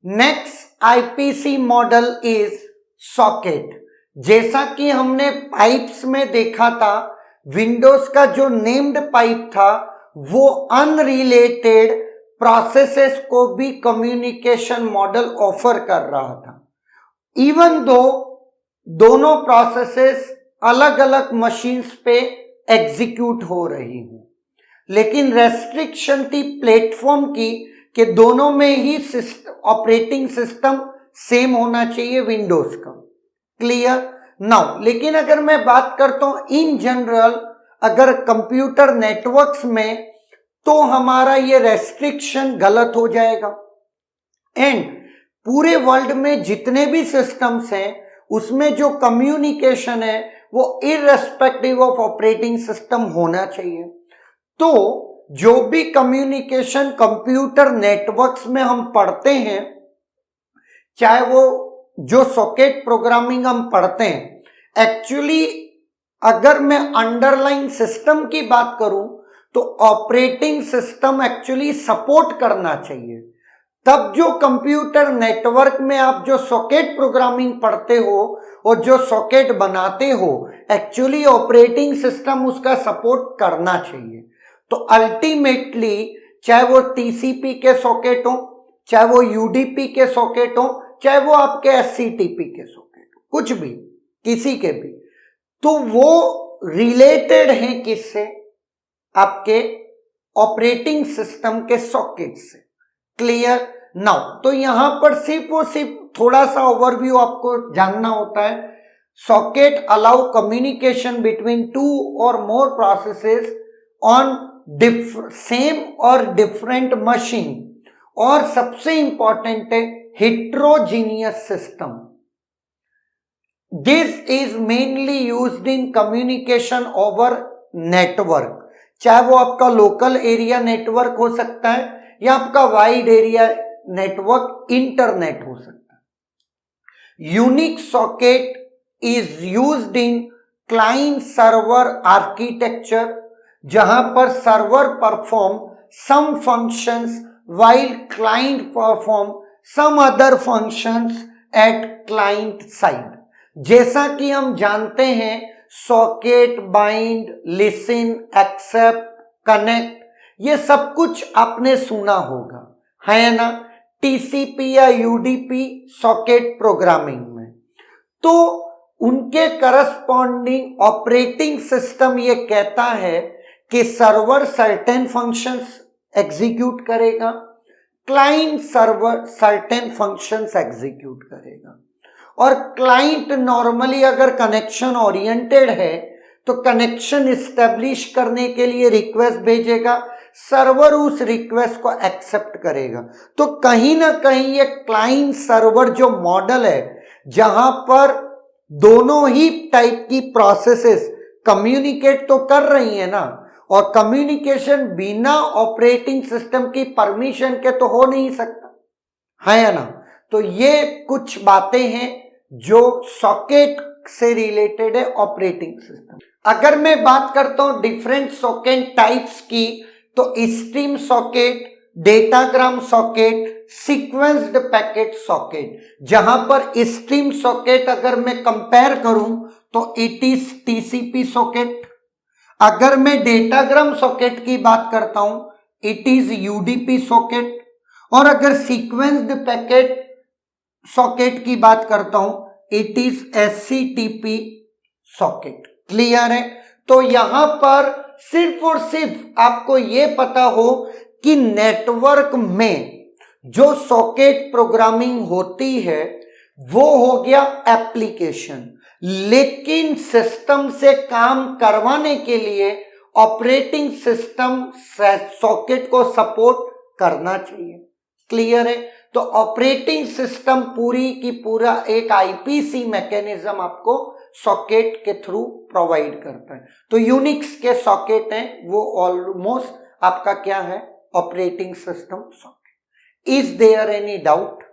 Next IPC model is socket. जैसा कि हमने पाइप्स में देखा था, विंडोज का जो नेम्ड पाइप था वो अनरिलेटेड प्रोसेसेस को भी कम्युनिकेशन मॉडल ऑफर कर रहा था, इवन दो दोनों प्रोसेसेस अलग अलग मशीन्स पे एग्जीक्यूट हो रही हूं, लेकिन रेस्ट्रिक्शन थी प्लेटफॉर्म की कि दोनों में ही ऑपरेटिंग सिस्टम सेम होना चाहिए विंडोज का। क्लियर नाउ, लेकिन अगर मैं बात करता हूं इन जनरल अगर कंप्यूटर नेटवर्क्स में, तो हमारा ये रेस्ट्रिक्शन गलत हो जाएगा। एंड पूरे वर्ल्ड में जितने भी सिस्टम्स हैं उसमें जो कम्युनिकेशन है वो इररेस्पेक्टिव ऑफ ऑपरेटिंग सिस्टम होना चाहिए। तो जो भी कम्युनिकेशन कंप्यूटर नेटवर्क्स में हम पढ़ते हैं, चाहे वो जो सॉकेट प्रोग्रामिंग हम पढ़ते हैं, एक्चुअली अगर मैं अंडरलाइन सिस्टम की बात करूं तो ऑपरेटिंग सिस्टम एक्चुअली सपोर्ट करना चाहिए। तब जो कंप्यूटर नेटवर्क में आप जो सॉकेट प्रोग्रामिंग पढ़ते हो और जो सॉकेट बनाते हो, एक्चुअली ऑपरेटिंग सिस्टम उसका सपोर्ट करना चाहिए। तो अल्टीमेटली चाहे वो टीसीपी के सॉकेट हो, चाहे वो यूडीपी के सॉकेट हो, चाहे वो आपके एससीटीपी के सॉकेट हो, कुछ भी किसी के भी, तो वो रिलेटेड हैं किससे? आपके ऑपरेटिंग सिस्टम के सॉकेट से। क्लियर नाउ, तो यहां पर सिर्फ थोड़ा सा ओवरव्यू आपको जानना होता है। Socket allow communication between two और मोर प्रोसेसेस ऑन सेम और डिफरेंट मशीन, और सबसे इंपॉर्टेंट है heterogeneous system. This is mainly used in communication over network, चाहे वो आपका लोकल एरिया नेटवर्क हो सकता है या आपका वाइड एरिया नेटवर्क इंटरनेट हो सकता है। Unique socket is used in client server architecture, जहां पर server perform some functions while client perform some other functions at client side। जैसा कि हम जानते हैं socket, bind, listen, accept, connect, ये सब कुछ आपने सुना होगा, है ना, टीसीपी या यूडीपी सॉकेट प्रोग्रामिंग में। तो उनके करस्पॉन्डिंग ऑपरेटिंग सिस्टम ये कहता है कि सर्वर सर्टेन फंक्शंस एग्जीक्यूट करेगा, client server certain functions execute करेगा। और क्लाइंट नॉर्मली अगर कनेक्शन ओरिएंटेड है तो कनेक्शन इस्टेब्लिश करने के लिए रिक्वेस्ट भेजेगा, सर्वर उस रिक्वेस्ट को एक्सेप्ट करेगा। तो कहीं ना कहीं ये क्लाइंट सर्वर जो मॉडल है, जहां पर दोनों ही टाइप की प्रोसेसेस कम्युनिकेट तो कर रही है ना, और कम्युनिकेशन बिना ऑपरेटिंग सिस्टम की परमिशन के तो हो नहीं सकता, है ना। तो ये कुछ बातें हैं जो सॉकेट से रिलेटेड है ऑपरेटिंग सिस्टम। अगर मैं बात करता हूं डिफरेंट सॉकेट टाइप्स की, तो stream socket, datagram socket, sequenced packet socket. जहां पर स्ट्रीम सॉकेट अगर मैं कंपेयर करूं तो इट इज टीसीपी सॉकेट। अगर मैं डेटाग्राम सॉकेट की बात करता हूं इट इज यूडीपी सॉकेट, और अगर सीक्वेंस्ड पैकेट सॉकेट की बात करता हूं इट इज एससीटीपी सॉकेट। क्लियर है? तो यहां पर सिर्फ और सिर्फ आपको यह पता हो कि नेटवर्क में जो सॉकेट प्रोग्रामिंग होती है वो हो गया एप्लीकेशन, लेकिन सिस्टम से काम करवाने के लिए ऑपरेटिंग सिस्टम सॉकेट को सपोर्ट करना चाहिए। क्लियर है? तो ऑपरेटिंग सिस्टम पूरी की पूरा एक आईपीसी मैकेनिज्म आपको सॉकेट के थ्रू प्रोवाइड करता है। तो यूनिक्स के सॉकेट हैं वो ऑलमोस्ट आपका क्या है, operating system socket. Is there any doubt?